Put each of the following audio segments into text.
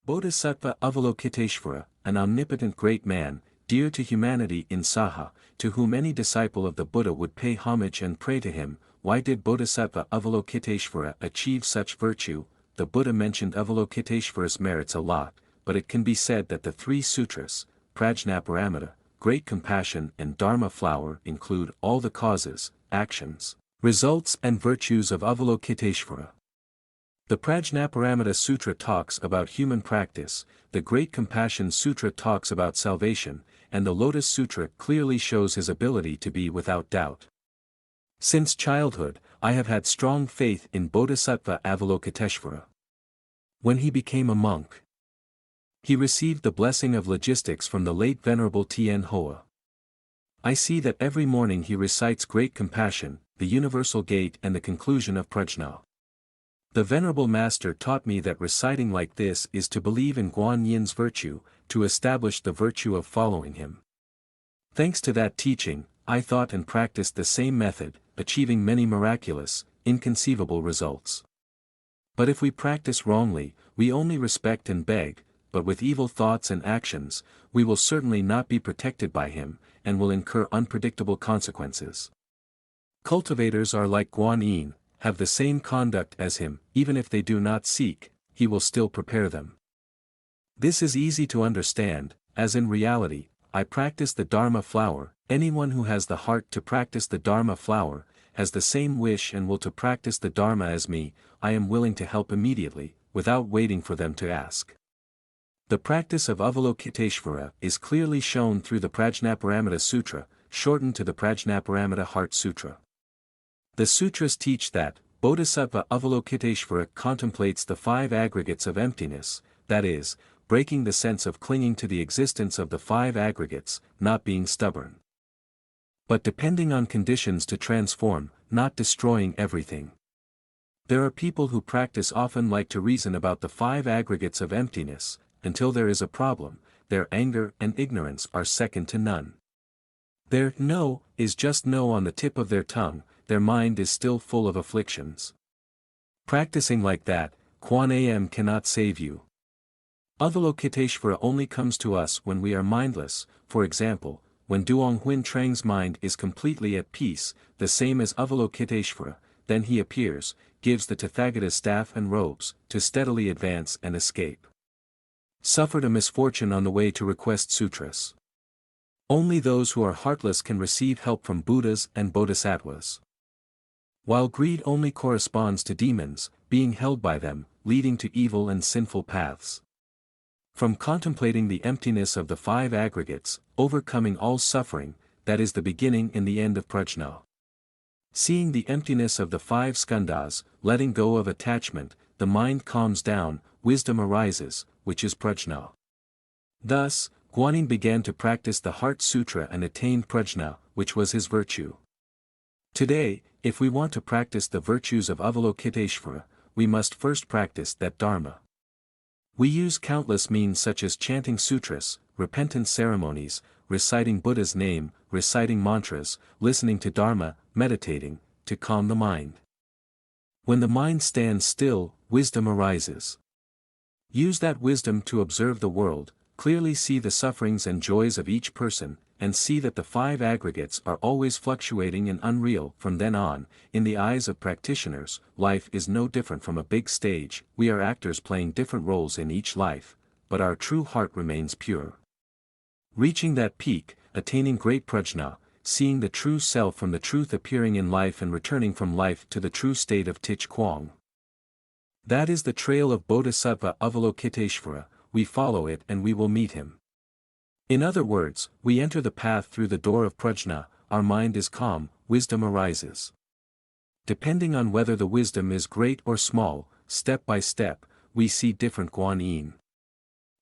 Bodhisattva Avalokiteshvara, an omnipotent great man, dear to humanity in Saha, to whom any disciple of the Buddha would pay homage and pray to him. Why did Bodhisattva Avalokiteshvara achieve such virtue? The Buddha mentioned Avalokiteshvara's merits a lot, but it can be said that the three sutras, Prajnaparamita, Great Compassion and Dharma Flower include all the causes, actions, results and virtues of Avalokiteshvara. The Prajnaparamita Sutra talks about human practice, the Great Compassion Sutra talks about salvation, and the Lotus Sutra clearly shows his ability to be without doubt. Since childhood, I have had strong faith in Bodhisattva Avalokiteshvara. When he became a monk, he received the blessing of logistics from the late Venerable Tien Hoa. I see that every morning he recites Great Compassion, the Universal Gate and the conclusion of Prajna. The Venerable Master taught me that reciting like this is to believe in Guan Yin's virtue, to establish the virtue of following him. Thanks to that teaching, I thought and practiced the same method, achieving many miraculous, inconceivable results. But if we practice wrongly, we only respect and beg, but with evil thoughts and actions, we will certainly not be protected by him, and will incur unpredictable consequences. Cultivators are like Guan Yin, have the same conduct as him, even if they do not seek, he will still prepare them. This is easy to understand, as in reality, I practice the Dharma flower. Anyone who has the heart to practice the Dharma flower, has the same wish and will to practice the Dharma as me. I am willing to help immediately, without waiting for them to ask. The practice of Avalokiteshvara is clearly shown through the Prajnaparamita Sutra, shortened to the Prajnaparamita Heart Sutra. The sutras teach that, Bodhisattva Avalokiteshvara contemplates the five aggregates of emptiness, that is, breaking the sense of clinging to the existence of the five aggregates, not being stubborn, but depending on conditions to transform, not destroying everything. There are people who practice often like to reason about the five aggregates of emptiness, until there is a problem, their anger and ignorance are second to none. Their no is just no on the tip of their tongue, their mind is still full of afflictions. Practicing like that, Kuan Am cannot save you. Avalokiteshvara only comes to us when we are mindless, for example, when Duong Huin Trang's mind is completely at peace, the same as Avalokiteshvara, then he appears, gives the Tathagata staff and robes, to steadily advance and escape. Suffered a misfortune on the way to request sutras. Only those who are heartless can receive help from Buddhas and Bodhisattvas. While greed only corresponds to demons, being held by them, leading to evil and sinful paths. From contemplating the emptiness of the five aggregates, overcoming all suffering, that is the beginning and the end of prajna. Seeing the emptiness of the five skandhas, letting go of attachment, the mind calms down, wisdom arises, which is prajna. Thus, Guanyin began to practice the Heart Sutra and attained prajna, which was his virtue. Today, if we want to practice the virtues of Avalokiteshvara, we must first practice that Dharma. We use countless means such as chanting sutras, repentance ceremonies, reciting Buddha's name, reciting mantras, listening to Dharma, meditating, to calm the mind. When the mind stands still, wisdom arises. Use that wisdom to observe the world, clearly see the sufferings and joys of each person, and see that the five aggregates are always fluctuating and unreal. From then on, in the eyes of practitioners, life is no different from a big stage. We are actors playing different roles in each life, but our true heart remains pure. Reaching that peak, attaining great prajna, seeing the true self from the truth appearing in life and returning from life to the true state of Tich Kwang. That is the trail of Bodhisattva Avalokiteshvara. We follow it and we will meet him. In other words, we enter the path through the door of prajna, our mind is calm, wisdom arises. Depending on whether the wisdom is great or small, step by step, we see different Guan Yin.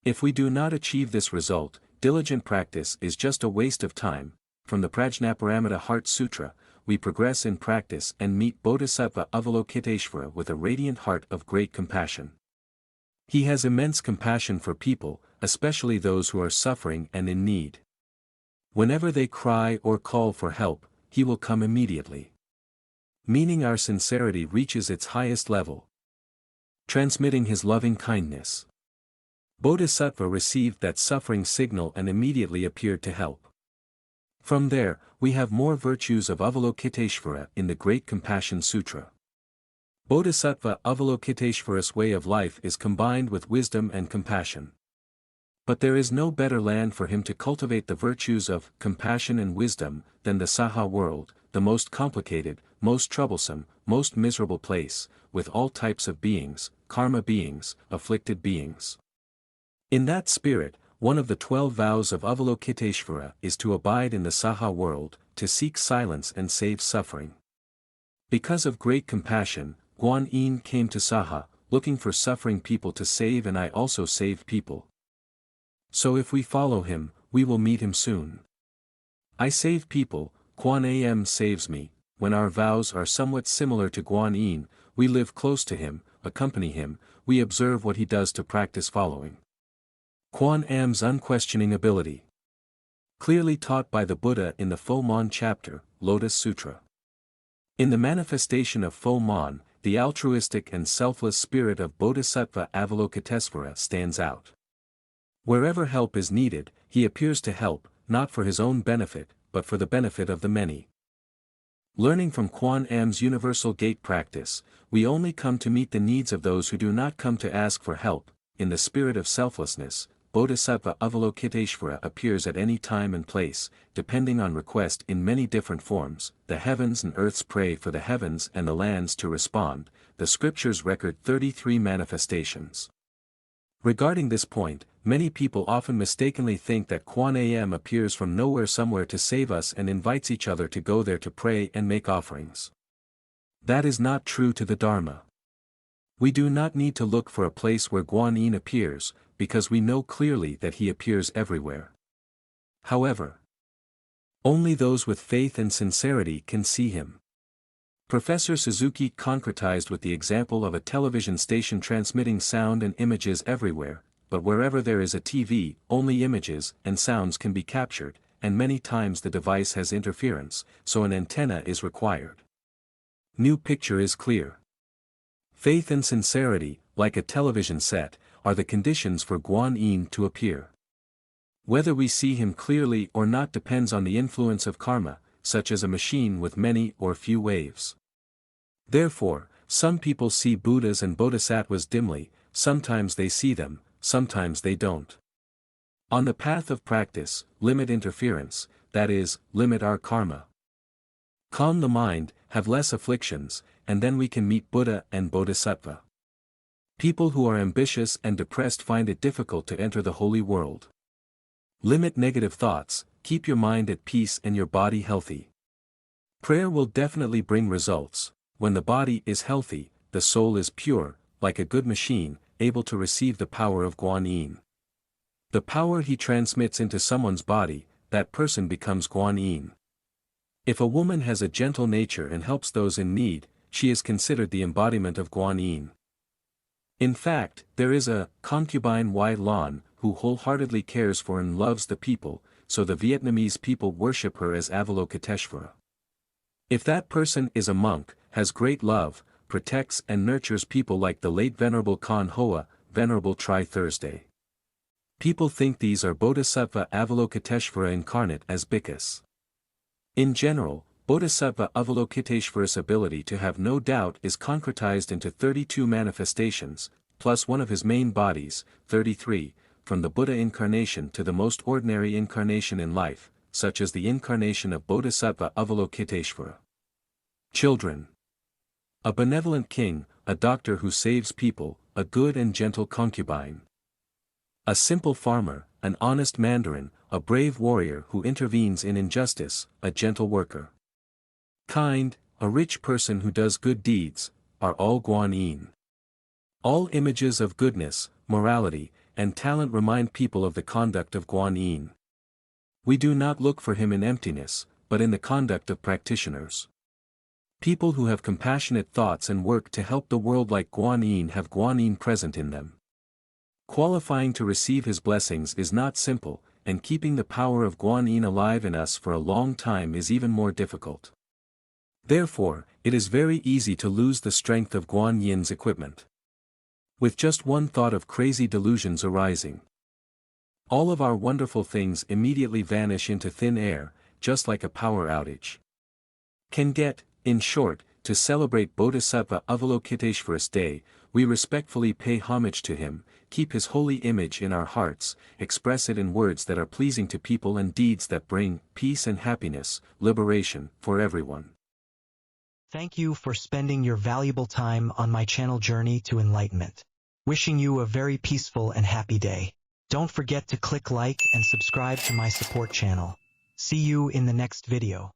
If we do not achieve this result, diligent practice is just a waste of time. From the Prajnaparamita Heart Sutra, we progress in practice and meet Bodhisattva Avalokiteshvara with a radiant heart of great compassion. He has immense compassion for people, especially those who are suffering and in need. Whenever they cry or call for help, he will come immediately. Meaning our sincerity reaches its highest level. Transmitting his loving kindness. Bodhisattva received that suffering signal and immediately appeared to help. From there, we have more virtues of Avalokiteshvara in the Great Compassion Sutra. Bodhisattva Avalokiteshvara's way of life is combined with wisdom and compassion. But there is no better land for him to cultivate the virtues of compassion and wisdom than the Saha world, the most complicated, most troublesome, most miserable place, with all types of beings, karma beings, afflicted beings. In that spirit, one of the 12 vows of Avalokiteshvara is to abide in the Saha world, to seek silence and save suffering. Because of great compassion, Guan Yin came to Saha, looking for suffering people to save, and I also saved people. So if we follow him, we will meet him soon. I save people, Guan Am saves me. When our vows are somewhat similar to Guan Yin, we live close to him, accompany him, we observe what he does to practice following. Guan Am's unquestioning ability. Clearly taught by the Buddha in the Fo Man chapter, Lotus Sutra. In the manifestation of Fo Man, the altruistic and selfless spirit of Bodhisattva Avalokiteshvara stands out. Wherever help is needed, he appears to help, not for his own benefit, but for the benefit of the many. Learning from Guan Am's universal gate practice, we only come to meet the needs of those who do not come to ask for help. In the spirit of selflessness, Bodhisattva Avalokiteshvara appears at any time and place, depending on request in many different forms. The heavens and earths pray for the heavens and the lands to respond. The scriptures record 33 manifestations. Regarding this point, many people often mistakenly think that Guan Am appears from nowhere somewhere to save us and invites each other to go there to pray and make offerings. That is not true to the Dharma. We do not need to look for a place where Guan Yin appears, because we know clearly that he appears everywhere. However, only those with faith and sincerity can see him. Professor Suzuki concretized with the example of a television station transmitting sound and images everywhere, but wherever there is a TV, only images and sounds can be captured, and many times the device has interference, so an antenna is required. New picture is clear. Faith and sincerity, like a television set, are the conditions for Guan Yin to appear. Whether we see him clearly or not depends on the influence of karma, such as a machine with many or few waves. Therefore, some people see Buddhas and Bodhisattvas dimly, sometimes they see them, sometimes they don't. On the path of practice, limit interference, that is, limit our karma. Calm the mind, have less afflictions, and then we can meet Buddha and Bodhisattva. People who are ambitious and depressed find it difficult to enter the holy world. Limit negative thoughts, keep your mind at peace and your body healthy. Prayer will definitely bring results. When the body is healthy, the soul is pure, like a good machine, able to receive the power of Guan Yin. The power he transmits into someone's body, that person becomes Guan Yin. If a woman has a gentle nature and helps those in need, she is considered the embodiment of Guan Yin. In fact, there is a concubine Wai Lan who wholeheartedly cares for and loves the people, so the Vietnamese people worship her as Avalokiteshvara. If that person is a monk, has great love, protects and nurtures people like the late Venerable Khan Hoa, Venerable Tri Thursday. People think these are Bodhisattva Avalokiteshvara incarnate as Bhikkhu. In general, Bodhisattva Avalokiteshvara's ability to have no doubt is concretized into 32 manifestations, plus one of his main bodies, 33, from the Buddha incarnation to the most ordinary incarnation in life, such as the incarnation of Bodhisattva Avalokiteshvara. Children. A benevolent king, a doctor who saves people, a good and gentle concubine. A simple farmer, an honest mandarin, a brave warrior who intervenes in injustice, a gentle worker. Kind, a rich person who does good deeds, are all Guan Yin. All images of goodness, morality, and talent remind people of the conduct of Guan Yin. We do not look for him in emptiness, but in the conduct of practitioners. People who have compassionate thoughts and work to help the world like Guan Yin have Guan Yin present in them. Qualifying to receive his blessings is not simple, and keeping the power of Guan Yin alive in us for a long time is even more difficult. Therefore, it is very easy to lose the strength of Guan Yin's equipment. with just one thought of crazy delusions arising. All of our wonderful things immediately vanish into thin air, just like a power outage. Can get, in short, to celebrate Bodhisattva Avalokiteshvara's day, we respectfully pay homage to him, keep his holy image in our hearts, express it in words that are pleasing to people and deeds that bring peace and happiness, liberation, for everyone. Thank you for spending your valuable time on my channel journey to enlightenment. Wishing you a very peaceful and happy day. Don't forget to click like and subscribe to my support channel. See you in the next video.